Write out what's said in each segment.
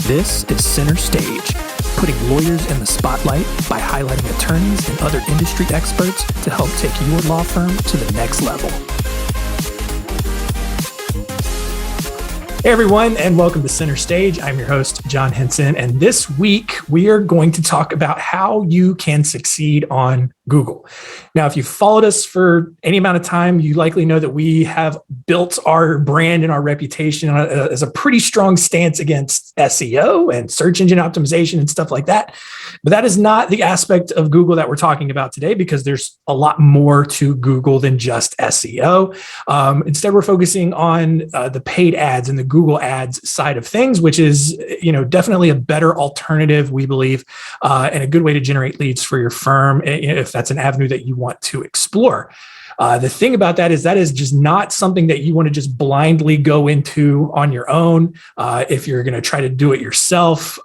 This is Center Stage, putting lawyers in the spotlight by highlighting attorneys and other industry experts to help take your law firm to the next level. Hey everyone, and welcome to Center Stage. I'm your host, John Henson, and this week we are going to talk about how you can succeed on Google. Now, if you've followed us for any amount of time, you likely know that we have built our brand and our reputation as a pretty strong stance against SEO and search engine optimization and stuff like that. But that is not the aspect of Google that we're talking about today, because there's a lot more to Google than just SEO. Instead, we're focusing on the paid ads and the Google Ads side of things, which is, definitely a better alternative, we believe, and a good way to generate leads for your firm if that's an avenue that you want to explore. The thing about that is just not something that you want to just blindly go into on your own. If you're going to try to do it yourself,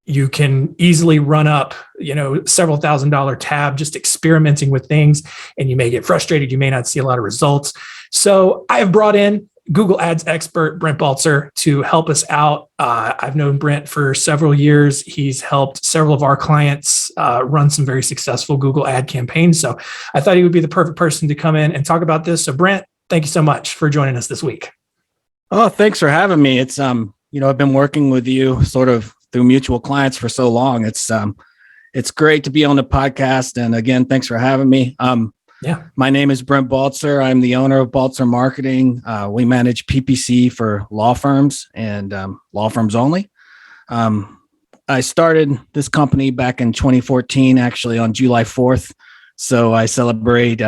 you can easily run up, several $1,000 tab just experimenting with things, and you may get frustrated. You may not see a lot of results. So I have brought in Google Ads expert Brent Baltzer to help us out. I've known Brent for several years. He's helped several of our clients run some very successful Google ad campaigns. So I thought he would be the perfect person to come in and talk about this. So Brent, thank you so much for joining us this week. Oh, thanks for having me. It's, I've been working with you sort of through mutual clients for so long. It's great to be on the podcast. And again, thanks for having me. My name is Brent Baltzer. I'm the owner of Baltzer Marketing. We manage PPC for law firms and law firms only. I started this company back in 2014, actually on July 4th. So I celebrate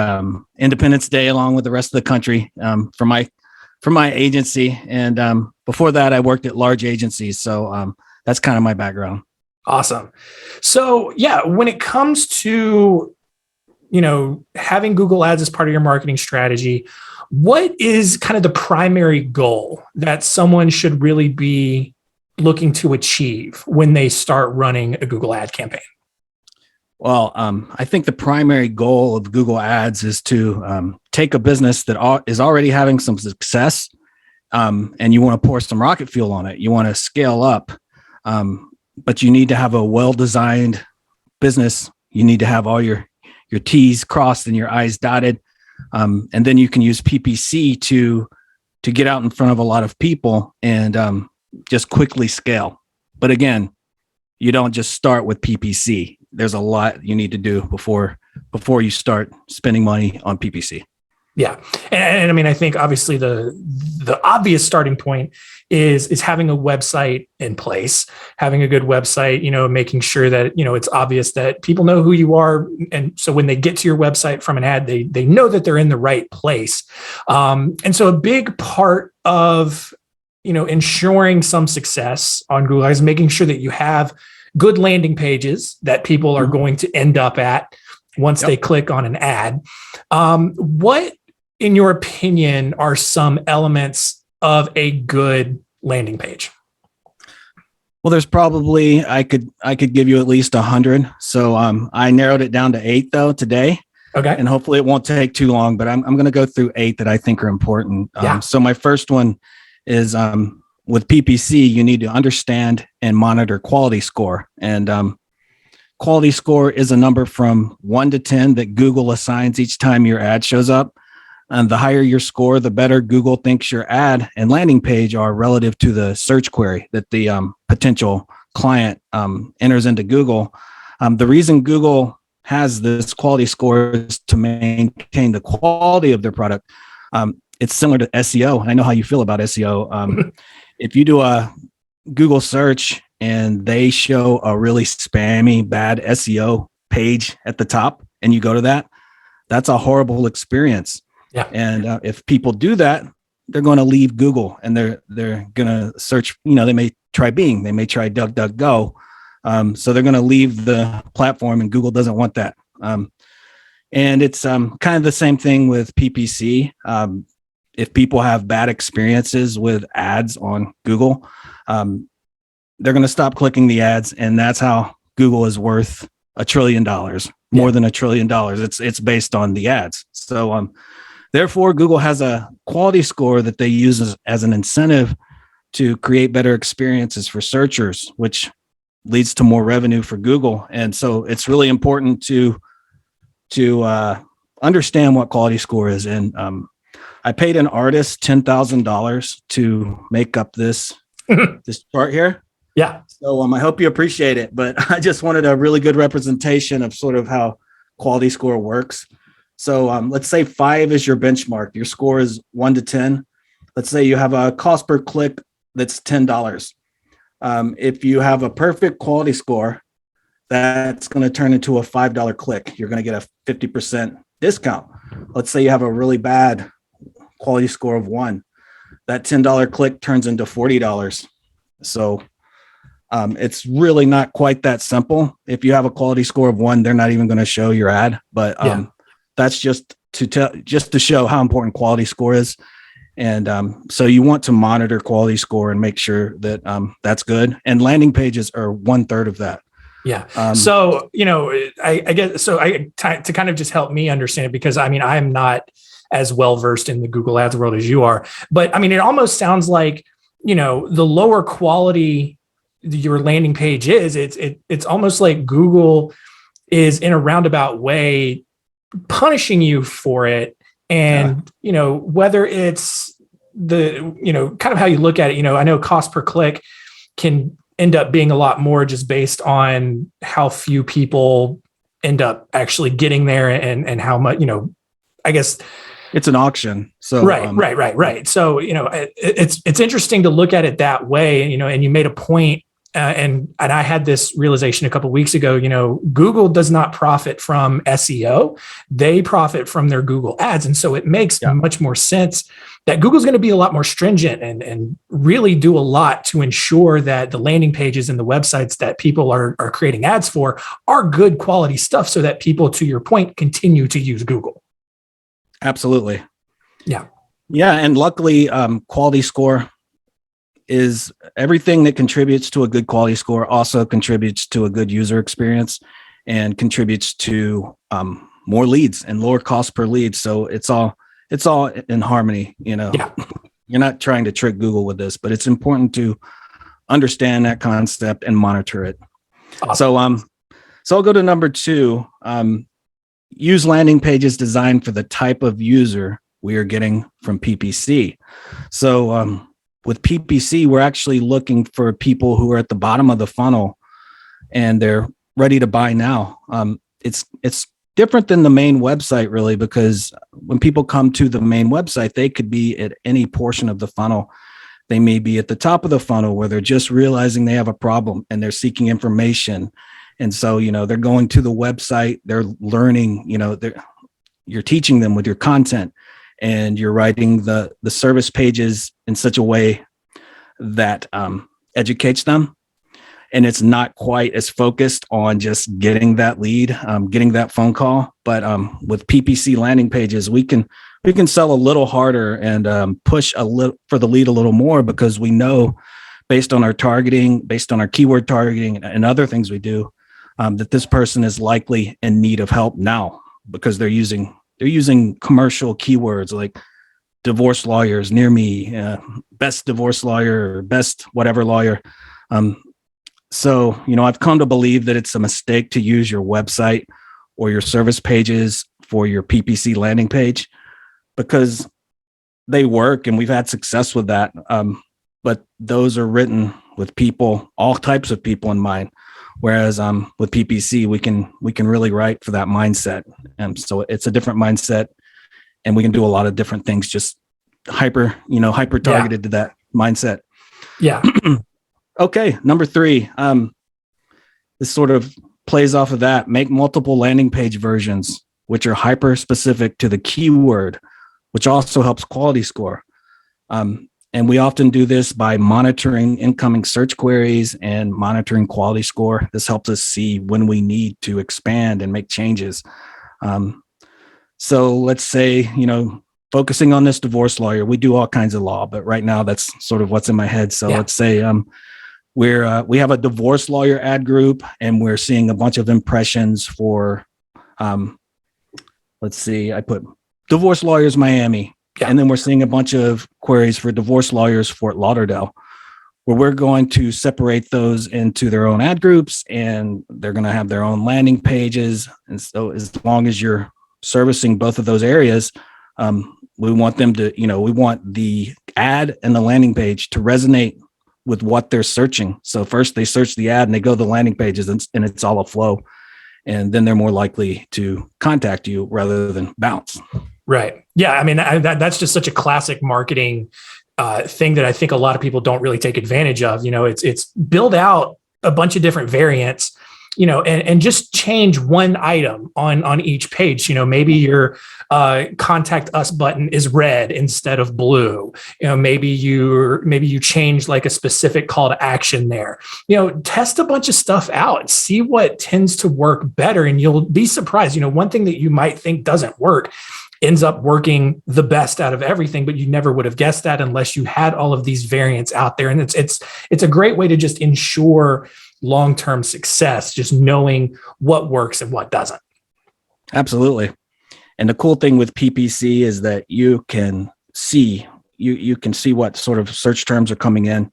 Independence Day along with the rest of the country for my agency. And before that, I worked at large agencies. So that's kind of my background. Awesome. So when it comes to having Google Ads as part of your marketing strategy, what is kind of the primary goal that someone should really be looking to achieve when they start running a Google ad campaign? Well, I think the primary goal of Google Ads is to take a business that is already having some success, and you want to pour some rocket fuel on it. You want to scale up, but you need to have a well-designed business. You need to have all your T's crossed and your I's dotted. And then you can use PPC to get out in front of a lot of people and just quickly scale. But again, you don't just start with PPC. There's a lot you need to do before you start spending money on PPC. Yeah. And I mean, I think obviously the obvious starting point is having a website in place, having a good website, making sure that, it's obvious that people know who you are. And so when they get to your website from an ad, they know that they're in the right place. And so a big part of, ensuring some success on Google is making sure that you have good landing pages that people are going to end up at once they click on an ad. What, in your opinion, are some elements of a good landing page? Well, there's probably, I could give you at least 100. So I narrowed it down to 8 though today. Okay. And hopefully it won't take too long, but I'm going to go through 8 that I think are important. So my first one is with PPC, you need to understand and monitor quality score. And quality score is a number from 1 to 10 that Google assigns each time your ad shows up. And the higher your score, the better Google thinks your ad and landing page are relative to the search query that the potential client enters into Google. The reason Google has this quality score is to maintain the quality of their product. It's similar to SEO. I know how you feel about SEO. If you do a Google search and they show a really spammy, bad SEO page at the top, and you go to that, that's a horrible experience. Yeah. And if people do that, they're going to leave Google and they're going to search, they may try Bing, they may try DuckDuckGo. So they're going to leave the platform, and Google doesn't want that. And it's kind of the same thing with PPC. If people have bad experiences with ads on Google, they're going to stop clicking the ads. And that's how Google is worth $1 trillion, more than $1 trillion. It's based on the ads. So, therefore, Google has a quality score that they use as an incentive to create better experiences for searchers, which leads to more revenue for Google. And so it's really important to understand what quality score is. And I paid an artist $10,000 to make up this this chart here. Yeah. So I hope you appreciate it. But I just wanted a really good representation of sort of how quality score works. So let's say 5 is your benchmark. Your score is 1 to 10. Let's say you have a cost per click that's $10. If you have a perfect quality score, that's going to turn into a $5 click. You're going to get a 50% discount. Let's say you have a really bad quality score of 1. That $10 click turns into $40. So it's really not quite that simple. If you have a quality score of 1, they're not even going to show your ad. But that's just to show how important quality score is. And so you want to monitor quality score and make sure that that's good. And landing pages are 1/3 of that. Yeah. So, I guess, so to kind of just help me understand it, because I mean, I'm not as well versed in the Google Ads world as you are, but I mean, it almost sounds like, the lower quality your landing page is, it's almost like Google is in a roundabout way punishing you for it. And, whether it's kind of how you look at it, I know cost per click can end up being a lot more just based on how few people end up actually getting there and how much, I guess it's an auction. So right. So, it's interesting to look at it that way, and you made a point. And I had this realization a couple of weeks ago, Google does not profit from SEO. They profit from their Google ads. And so it makes much more sense that Google's going to be a lot more stringent and really do a lot to ensure that the landing pages and the websites that people are creating ads for are good quality stuff so that people, to your point, continue to use Google. Absolutely. Yeah. Yeah. And luckily, quality score is everything that contributes to a good quality score also contributes to a good user experience and contributes to more leads and lower cost per lead. So it's all in harmony. You're not trying to trick Google with this, but it's important to understand that concept and monitor it. Awesome. So I'll go to number 2. Use landing pages designed for the type of user we are getting from PPC. So with PPC, we're actually looking for people who are at the bottom of the funnel and they're ready to buy now. It's different than the main website, really, because when people come to the main website, they could be at any portion of the funnel. They may be at the top of the funnel where they're just realizing they have a problem and they're seeking information. And so, they're going to the website, they're learning, you're teaching them with your content. And you're writing the service pages in such a way that educates them. And it's not quite as focused on just getting that lead, getting that phone call. But with PPC landing pages, we can sell a little harder and push a little for the lead a little more, because we know, based on our targeting, based on our keyword targeting and other things we do, that this person is likely in need of help now because they're using commercial keywords like divorce lawyers near me, best divorce lawyer, or best whatever lawyer. So, I've come to believe that it's a mistake to use your website or your service pages for your PPC landing page, because they work and we've had success with that. But those are written with people, all types of people in mind. Whereas with PPC, we can really write for that mindset. And so it's a different mindset, and we can do a lot of different things, just hyper targeted to that mindset. Yeah. Okay. Number 3, this sort of plays off of that. Make multiple landing page versions, which are hyper specific to the keyword, which also helps quality score. And we often do this by monitoring incoming search queries and monitoring quality score. This helps us see when we need to expand and make changes. So let's say, focusing on this divorce lawyer, we do all kinds of law, but right now that's sort of what's in my head. So let's say we have a divorce lawyer ad group and we're seeing a bunch of impressions for, let's see, I put divorce lawyers Miami. Yeah. And then we're seeing a bunch of queries for divorce lawyers Fort Lauderdale. where we're going to separate those into their own ad groups, and they're going to have their own landing pages. And so as long as you're servicing both of those areas, we want them to, we want the ad and the landing page to resonate with what they're searching. So first they search the ad and they go to the landing pages, and it's all a flow. And then they're more likely to contact you rather than bounce. Right. Yeah. I mean, that's just such a classic marketing thing that I think a lot of people don't really take advantage of. It's build out a bunch of different variants, and just change one item on each page. Maybe your contact us button is red instead of blue. Maybe you change like a specific call to action there. Test a bunch of stuff out, see what tends to work better, and you'll be surprised. One thing that you might think doesn't work ends up working the best out of everything, but you never would have guessed that unless you had all of these variants out there. And it's a great way to just ensure long-term success, just knowing what works and what doesn't. Absolutely. And the cool thing with PPC is that you can see what sort of search terms are coming in.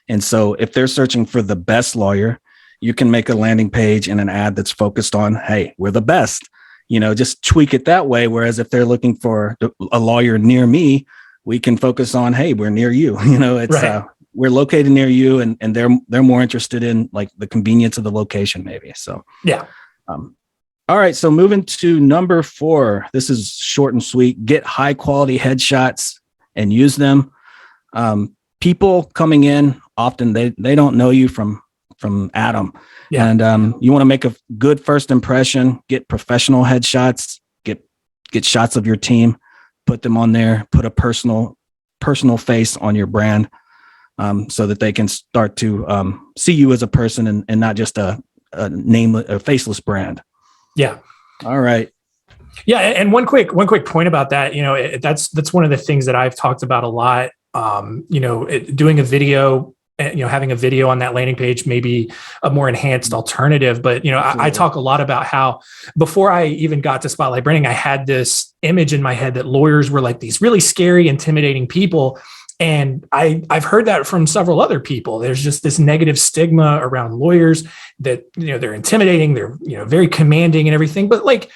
And so if they're searching for the best lawyer, you can make a landing page and an ad that's focused on, hey, we're the best. Just tweak it that way. Whereas if they're looking for a lawyer near me, we can focus on, hey, we're near you. It's right. We're located near you, and they're more interested in like the convenience of the location, maybe. So yeah. All right. So moving to number 4. This is short and sweet. Get high quality headshots and use them. People coming in often they don't know you from Adam. Yeah. And you want to make a good first impression, get professional headshots, get shots of your team, put them on there, put a personal face on your brand, so that they can start to see you as a person and not just a faceless brand. Yeah. All right. Yeah. And one quick point about that, that's one of the things that I've talked about a lot. Doing a video, having a video on that landing page may be a more enhanced alternative. But, I talk a lot about how before I even got to Spotlight Branding, I had this image in my head that lawyers were like these really scary, intimidating people. And I've heard that from several other people. There's just this negative stigma around lawyers that, they're intimidating, they're, very commanding and everything. But like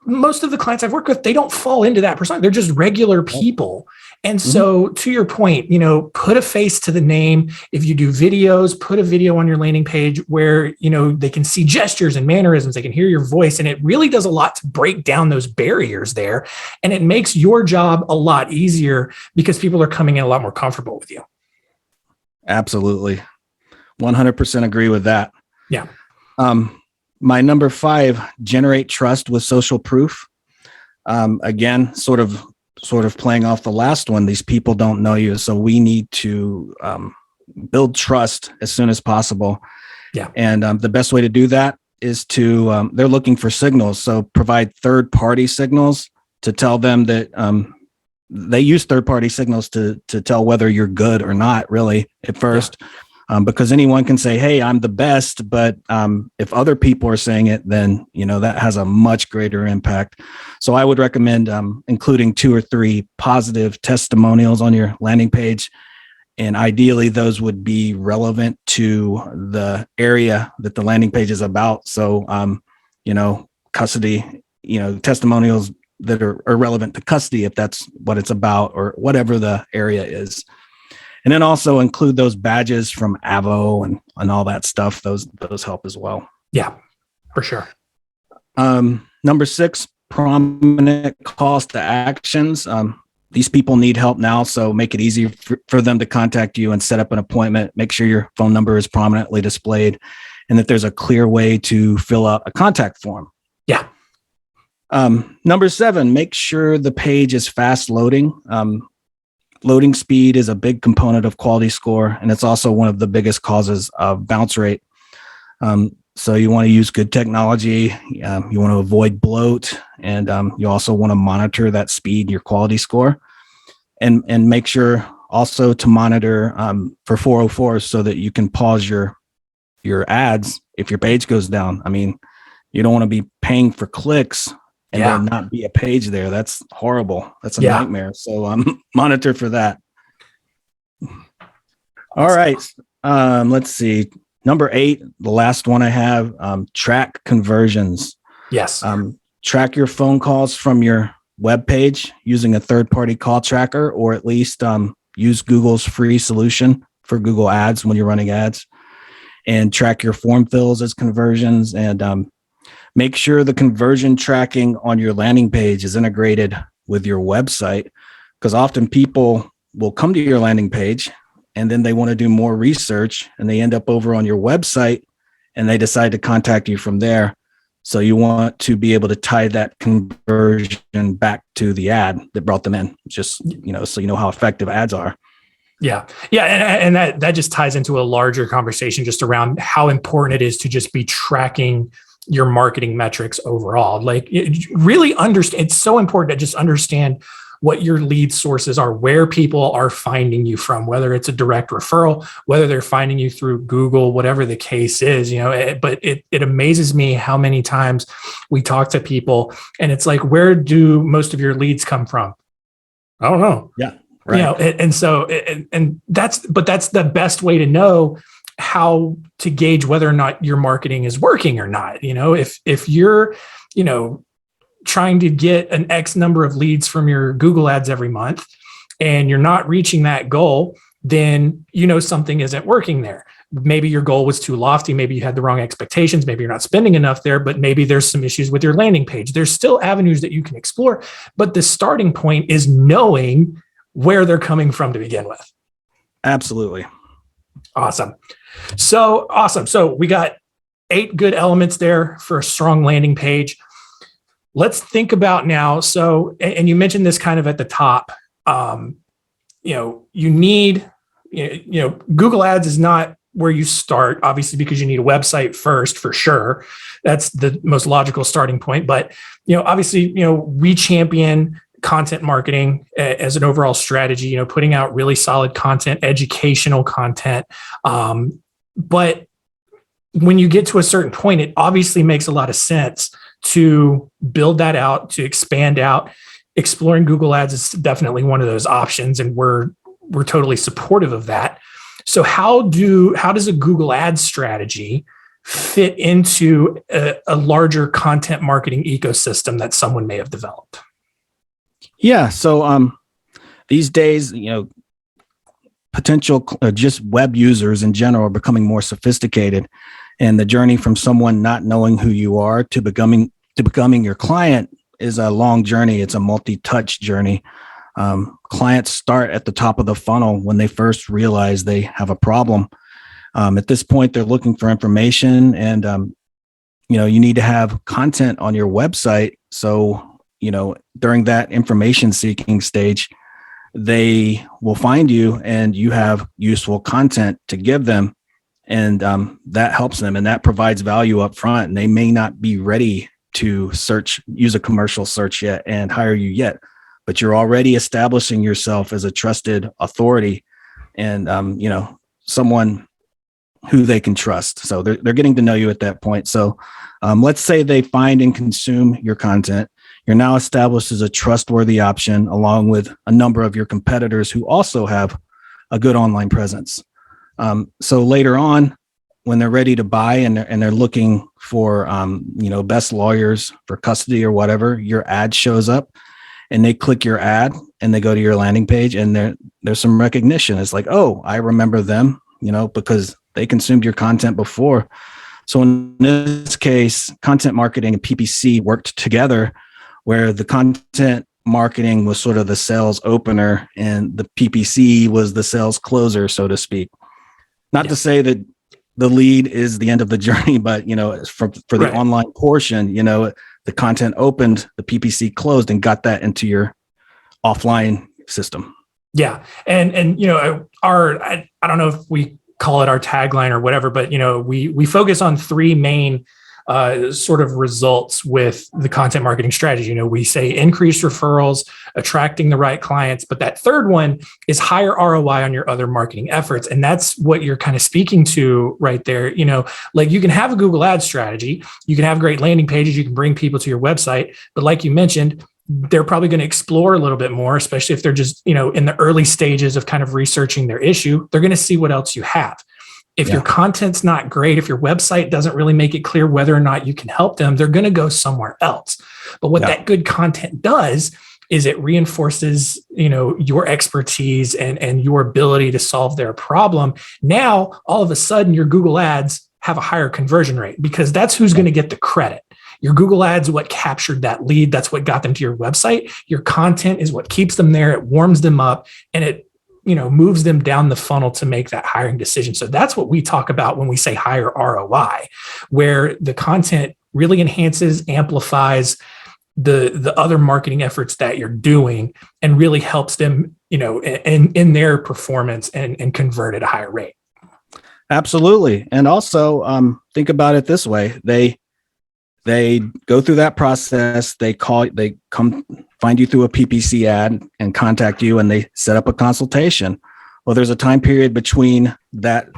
most of the clients I've worked with, they don't fall into that persona. They're just regular people. And so to your point, put a face to the name. If you do videos, put a video on your landing page where, they can see gestures and mannerisms, they can hear your voice. And it really does a lot to break down those barriers there. And it makes your job a lot easier because people are coming in a lot more comfortable with you. Absolutely. 100% agree with that. Yeah. My number 5, generate trust with social proof. Again, sort of playing off the last one, these people don't know you. So we need to build trust as soon as possible. Yeah. And the best way to do that is to, they're looking for signals. So provide third-party signals to tell them that they use third-party signals to tell whether you're good or not, really, at first. Yeah. Because anyone can say, hey, I'm the best. But if other people are saying it, then, that has a much greater impact. So I would recommend including 2 or 3 positive testimonials on your landing page. And ideally, those would be relevant to the area that the landing page is about. So, custody, testimonials that are relevant to custody, if that's what it's about, or whatever the area is. And then also include those badges from Avo and all that stuff. Those help as well. Yeah, for sure. Number 6, prominent calls to actions. These people need help now, so make it easy for them to contact you and set up an appointment. Make sure your phone number is prominently displayed and that there's a clear way to fill out a contact form. Yeah. Number 7, make sure the page is fast loading. Loading speed is a big component of quality score, and it's also one of the biggest causes of bounce rate. So you want to use good technology. You want to avoid bloat, and you also want to monitor that speed, your quality score, and make sure also to monitor for 404 so that you can pause your ads if your page goes down. I mean, you don't want to be paying for clicks and then not be a page there. That's horrible. That's a nightmare. So monitor for that. All right. Let's see. Number 8, the last one I have, track conversions. Yes. Track your phone calls from your web page using a third-party call tracker, or at least use Google's free solution for Google Ads when you're running ads, and track your form fills as conversions, and make sure the conversion tracking on your landing page is integrated with your website, because often people will come to your landing page and then they want to do more research and they end up over on your website and they decide to contact you from there. So you want to be able to tie that conversion back to the ad that brought them in, just, so you know how effective ads are. Yeah. Yeah. And that just ties into a larger conversation just around how important it is to just be tracking your marketing metrics overall. Like, really understand, it's so important to just understand what your lead sources are, where people are finding you from, whether it's a direct referral, whether they're finding you through Google, whatever the case is, but it amazes me how many times we talk to people and it's like, where do most of your leads come from? I don't know. Yeah. Right. And that's the best way to know how to gauge whether or not your marketing is working or not. If you're, trying to get an X number of leads from your Google ads every month and you're not reaching that goal, then something isn't working there. Maybe your goal was too lofty. Maybe you had the wrong expectations. Maybe you're not spending enough there, but maybe there's some issues with your landing page. There's still avenues that you can explore, but the starting point is knowing where they're coming from to begin with. Absolutely. Awesome. So we got 8 good elements there for a strong landing page. Let's think about now. So, and you mentioned this kind of at the top, you need, Google Ads is not where you start, obviously, because you need a website first, for sure. That's the most logical starting point. But, obviously, we champion content marketing as an overall strategy, putting out really solid content, educational content. But when you get to a certain point, it obviously makes a lot of sense to build that out, to expand out. Exploring Google Ads is definitely one of those options, and we're totally supportive of that. So how does a Google Ads strategy fit into a larger content marketing ecosystem that someone may have developed? Yeah. So these days, potential just web users in general are becoming more sophisticated. And the journey from someone not knowing who you are to becoming your client is a long journey. It's a multi-touch journey. Clients start at the top of the funnel when they first realize they have a problem. At this point, they're looking for information, and you need to have content on your website. So during that information seeking stage, they will find you, and you have useful content to give them. And that helps them, and that provides value up front. And they may not be ready to use a commercial search yet and hire you yet, but you're already establishing yourself as a trusted authority and, someone who they can trust. So they're getting to know you at that point. So let's say they find and consume your content. You're now established as a trustworthy option, along with a number of your competitors who also have a good online presence. So later on, when they're ready to buy and they're looking for, best lawyers for custody or whatever, your ad shows up and they click your ad and they go to your landing page, and there's some recognition. It's like, oh, I remember them, because they consumed your content before. So in this case, content marketing and PPC worked together, where the content marketing was sort of the sales opener and the PPC was the sales closer, so to speak. Not to say that the lead is the end of the journey, but for the online portion, the content opened, the PPC closed, and got that into your offline system. Yeah, and I don't know if we call it our tagline or whatever, but we focus on 3 main sort of results with the content marketing strategy. We say increase referrals, attracting the right clients, but that third one is higher ROI on your other marketing efforts. And that's what you're kind of speaking to right there. Like, you can have a Google Ads strategy, you can have great landing pages, you can bring people to your website, but like you mentioned, they're probably going to explore a little bit more, especially if they're just, in the early stages of kind of researching their issue. They're going to see what else you have. If your content's not great, if your website doesn't really make it clear whether or not you can help them, they're going to go somewhere else. But what that good content does is it reinforces, your expertise and your ability to solve their problem. Now, all of a sudden, your Google ads have a higher conversion rate because that's who's going to get the credit. Your Google ads, what captured that lead, that's what got them to your website. Your content is what keeps them there. It warms them up and it, moves them down the funnel to make that hiring decision. So that's what we talk about when we say higher ROI, where the content really enhances, amplifies the other marketing efforts that you're doing and really helps them, in their performance and convert at a higher rate. Absolutely. And also think about it this way. They go through that process. They come find you through a PPC ad and contact you, and they set up a consultation. Well, there's a time period between that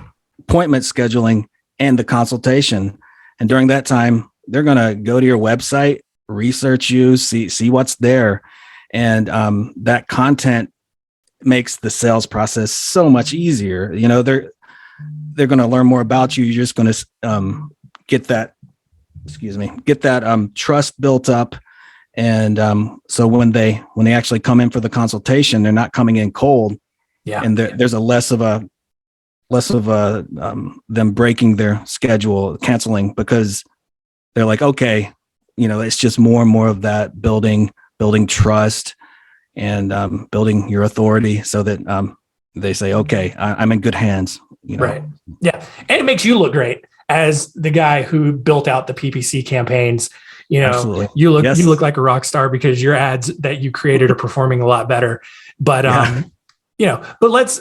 appointment scheduling and the consultation. And during that time, they're going to go to your website, research you, see what's there. And that content makes the sales process so much easier. They're going to learn more about you. You're just going to get that trust built up. And so when they actually come in for the consultation, they're not coming in cold. Yeah. And there's a less of them breaking their schedule, canceling, because they're like, okay, it's just more and more of that building trust and building your authority so that they say, okay, I'm in good hands. Right. Yeah. And it makes you look great as the guy who built out the PPC campaigns. Absolutely. You look like a rock star because your ads that you created are performing a lot better. But let's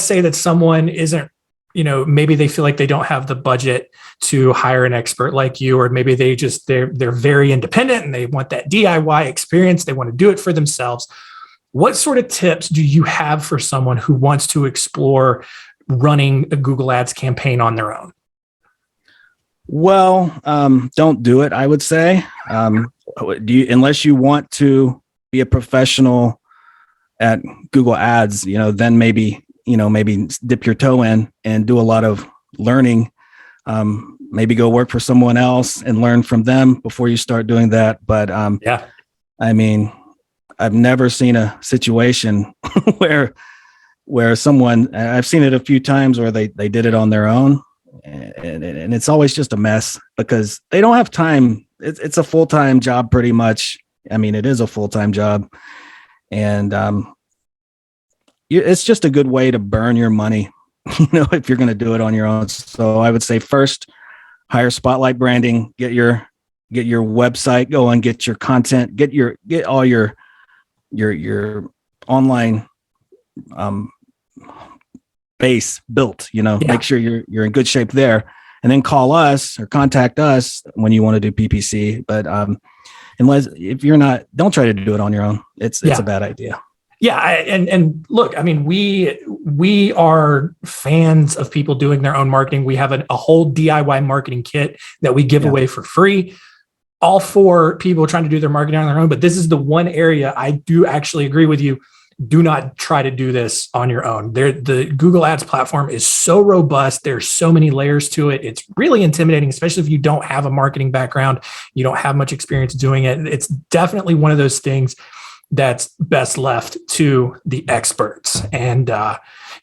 say that someone isn't, maybe they feel like they don't have the budget to hire an expert like you, or maybe they're very independent and they want that DIY experience. They want to do it for themselves. What sort of tips do you have for someone who wants to explore running a Google Ads campaign on their own? Well, don't do it, I would say. Unless you want to be a professional at Google Ads, then maybe dip your toe in and do a lot of learning. Maybe go work for someone else and learn from them before you start doing that. But I've never seen a situation where someone, I've seen it a few times where they did it on their own. And it's always just a mess because they don't have time. It's a full-time job pretty much. It is a full-time job. And it's just a good way to burn your money, if you're going to do it on your own. So I would say first, hire Spotlight Branding, get your website going, get your content, get all your online base built, make sure you're in good shape there, and then call us or contact us when you want to do PPC. But if you're not, don't try to do it on your own. It's a bad idea. Yeah. And look, we are fans of people doing their own marketing. We have a whole DIY marketing kit that we give away for free, all for people trying to do their marketing on their own. But this is the one area I do actually agree with you. Do not try to do this on your own. The Google Ads platform is so robust. There's so many layers to it. It's really intimidating, especially if you don't have a marketing background, you don't have much experience doing it. It's definitely one of those things that's best left to the experts. And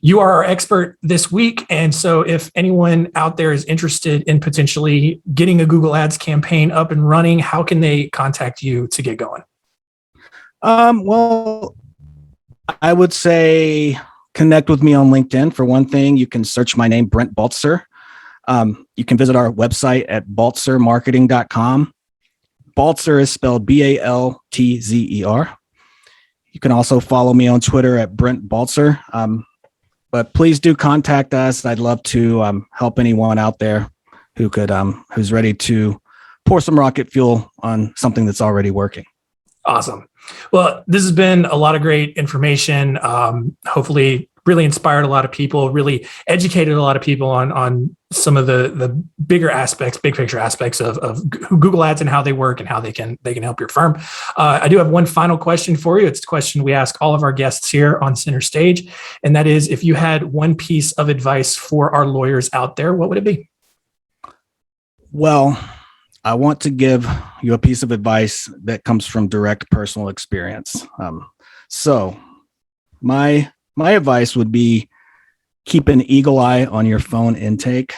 you are our expert this week. And so if anyone out there is interested in potentially getting a Google Ads campaign up and running, how can they contact you to get going? Well, I would say connect with me on LinkedIn. For one thing, you can search my name, Brent Baltzer. You can visit our website at baltzermarketing.com. Baltzer is spelled Baltzer. You can also follow me on Twitter at Brent Baltzer. But please do contact us. I'd love to help anyone out there who's ready to pour some rocket fuel on something that's already working. Awesome. Well, this has been a lot of great information. Hopefully really inspired a lot of people, really educated a lot of people on some of the bigger aspects, big picture aspects of Google Ads and how they work and how they can help your firm. I do have one final question for you. It's the question we ask all of our guests here on Center Stage, and that is, if you had one piece of advice for our lawyers out there, what would it be? Well, I want to give you a piece of advice that comes from direct personal experience. So my advice would be, keep an eagle eye on your phone intake.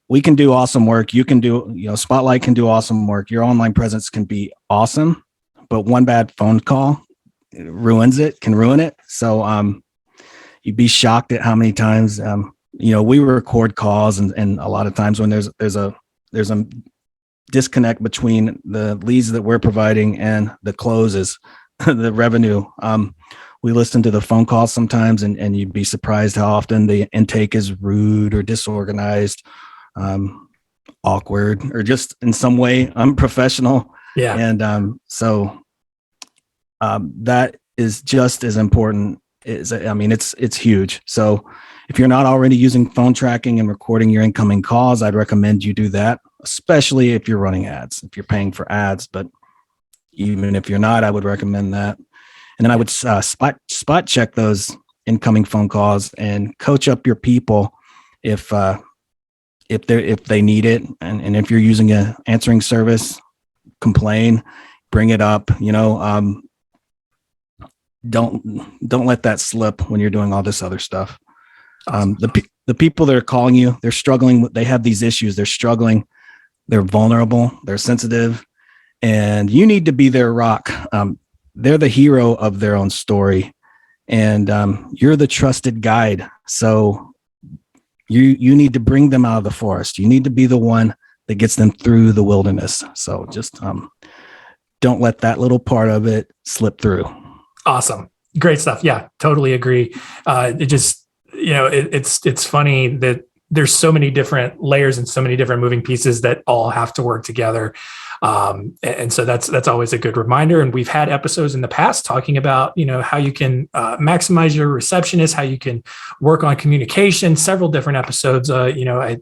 We can do awesome work. You can do, Spotlight can do awesome work. Your online presence can be awesome, but one bad phone call can ruin it. So you'd be shocked at how many times, we record calls, and a lot of times when there's a disconnect between the leads that we're providing and the closes, the revenue. We listen to the phone calls sometimes, and you'd be surprised how often the intake is rude or disorganized, awkward, or just in some way unprofessional. Yeah. And so that is just as important. It's huge. So if you're not already using phone tracking and recording your incoming calls, I'd recommend you do that, especially if you're running ads, if you're paying for ads. But even if you're not, I would recommend that. And then I would spot check those incoming phone calls and coach up your people if they need it. And if you're using an answering service, complain, bring it up. Don't let that slip when you're doing all this other stuff. Awesome. The people that are calling you, they're struggling. They have these issues. They're struggling. They're vulnerable. They're sensitive, and you need to be their rock. They're the hero of their own story, and you're the trusted guide. So you need to bring them out of the forest. You need to be the one that gets them through the wilderness. So just don't let that little part of it slip through. Awesome. Great stuff. Yeah, totally agree. It just, it's funny that there's so many different layers and so many different moving pieces that all have to work together. And so that's always a good reminder. And we've had episodes in the past talking about, how you can maximize your receptionist, how you can work on communication, several different episodes,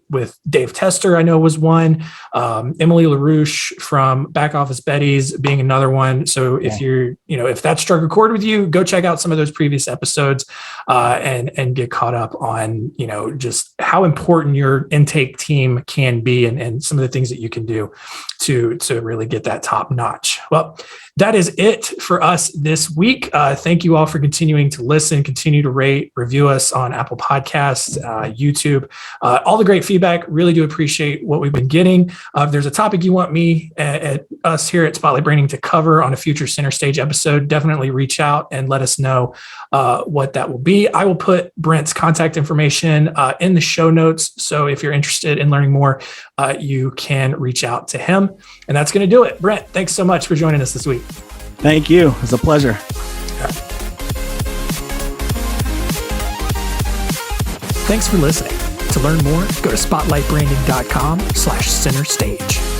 with Dave Tester, I know was one, Emily LaRouche from Back Office Betty's being another one. So if you're, if that struck a chord with you, go check out some of those previous episodes and get caught up on, just how important your intake team can be and some of the things that you can do to really get that top notch. Well, that is it for us this week. Thank you all for continuing to listen, continue to rate, review us on Apple Podcasts, YouTube, all the great feedback. Really do appreciate what we've been getting. If there's a topic you want me at us here at Spotlight Branding to cover on a future Center Stage episode, definitely reach out and let us know what that will be. I will put Brent's contact information in the show notes. So if you're interested in learning more, you can reach out to him. And that's going to do it. Brent, thanks so much for joining us this week. Thank you. It was a pleasure. Thanks for listening. To learn more, go to spotlightbranding.com/center stage.